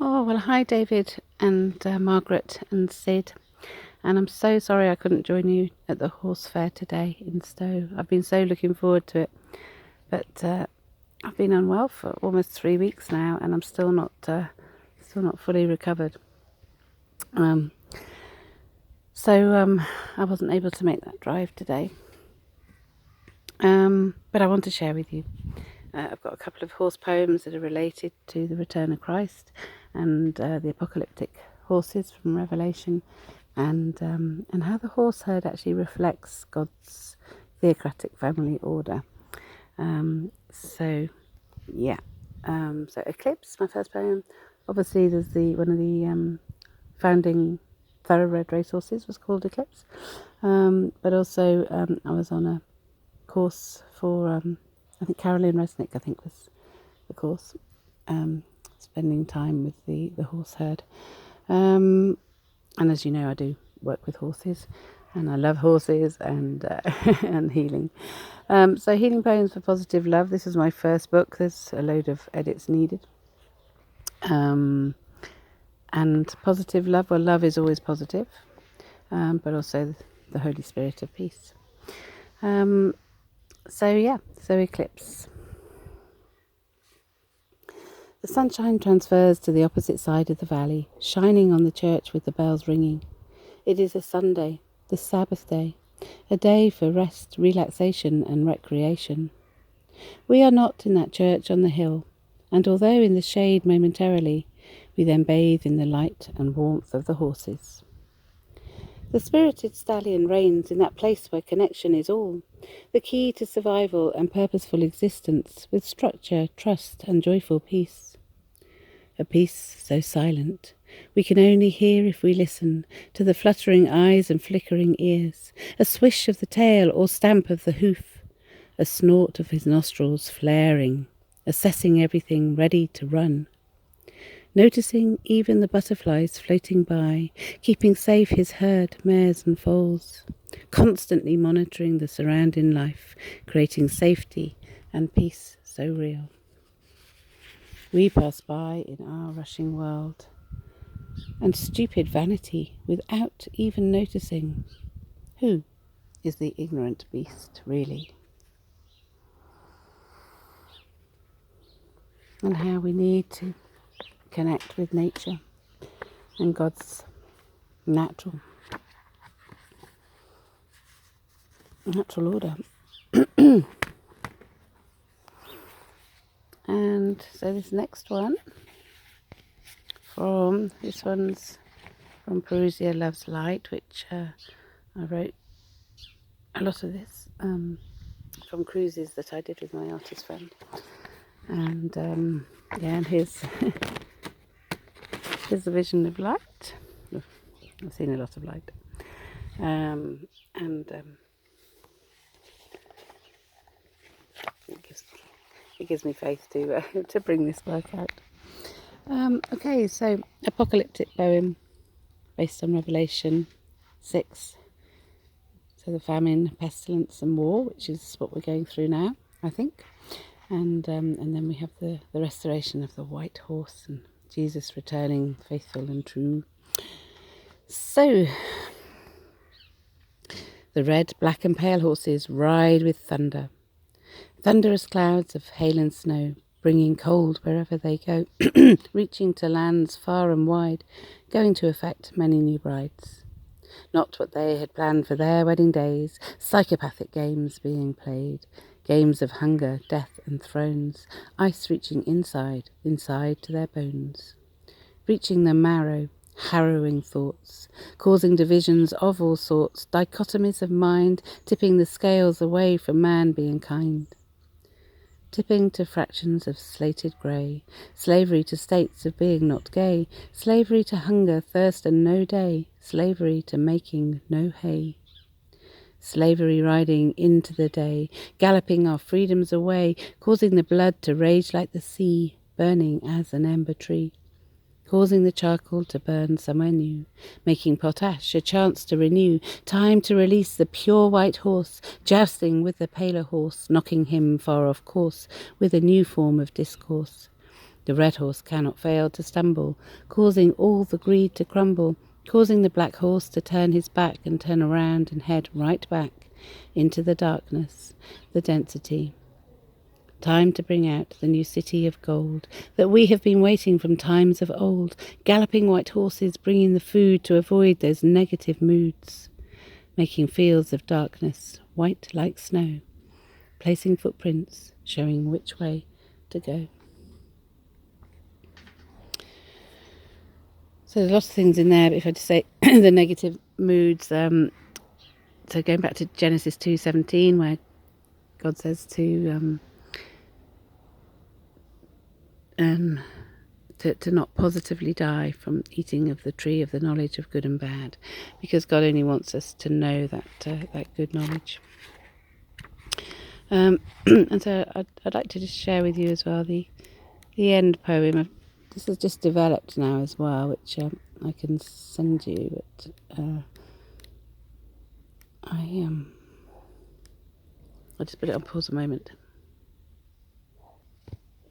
Oh, well, hi, David and Margaret and Sid. And I'm so sorry I couldn't join you at the horse fair today in Stow. I've been so looking forward to it. But I've been unwell for almost 3 weeks now, and I'm still not fully recovered. Um, so I wasn't able to make that drive today. But I want to share with you. I've got a couple of horse poems that are related to the return of Christ and the apocalyptic horses from Revelation, and how the horse herd actually reflects God's theocratic family order. So Eclipse, my first poem. Obviously, there's one of the founding thoroughbred racehorses was called Eclipse, but also I was on a course for I think Carolyn Resnick, I think, was the course, spending time with the horse herd. And as you know, I do work with horses, and I love horses and and healing. So Healing Poems for Positive Love. This is my first book. There's a load of edits needed. And positive love. Well, love is always positive, but also the Holy Spirit of peace. So Eclipse. The sunshine transfers to the opposite side of the valley, shining on the church with the bells ringing. It is a Sunday, the Sabbath day, a day for rest, relaxation and recreation. We are not in that church on the hill, and although in the shade momentarily, we then bathe in the light and warmth of the horses. The spirited stallion reigns in that place where connection is all, the key to survival and purposeful existence, with structure, trust and joyful peace. A peace so silent, we can only hear if we listen to the fluttering eyes and flickering ears, a swish of the tail or stamp of the hoof, a snort of his nostrils flaring, assessing everything ready to run. Noticing even the butterflies floating by, keeping safe his herd, mares and foals, constantly monitoring the surrounding life, creating safety and peace so real. We pass by in our rushing world, and stupid vanity without even noticing. Who is the ignorant beast, really? And how we need to connect with nature and God's natural order. And so this next one, this one's from Perusia Loves Light, which I wrote a lot of this from cruises that I did with my artist friend. And and here's the vision of light. I've seen a lot of light. It gives me faith to bring this work out. Okay, so apocalyptic poem based on Revelation 6. So the famine, pestilence and war, which is what we're going through now, I think. And then we have the restoration of the white horse and Jesus returning faithful and true. So the red, black and pale horses ride with thunder. Thunderous clouds of hail and snow, bringing cold wherever they go, reaching to lands far and wide, going to affect many new brides. Not what they had planned for their wedding days, psychopathic games being played, games of hunger, death and thrones, ice reaching inside to their bones, reaching the marrow, harrowing thoughts, causing divisions of all sorts, dichotomies of mind, tipping the scales away from man being kind. Tipping to fractions of slated grey, slavery to states of being not gay, slavery to hunger, thirst and no day, slavery to making no hay. Slavery riding into the day, galloping our freedoms away, causing the blood to rage like the sea, burning as an ember tree. Causing the charcoal to burn somewhere new, making potash a chance to renew, time to release the pure white horse, jousting with the paler horse, knocking him far off course with a new form of discourse. The red horse cannot fail to stumble, causing all the greed to crumble, causing the black horse to turn his back and turn around and head right back into the darkness, the density. Time to bring out the new city of gold that we have been waiting from times of old, galloping white horses bringing the food to avoid those negative moods, making fields of darkness white like snow, placing footprints showing which way to go. So there's lots of things in there, but if I just say the negative moods, so going back to Genesis 2:17, where God says to not positively die from eating of the tree of the knowledge of good and bad, because God only wants us to know that good knowledge. And so I'd like to just share with you as well the end poem. This has just developed now as well, which I can send you. But I'll just put it on pause a moment.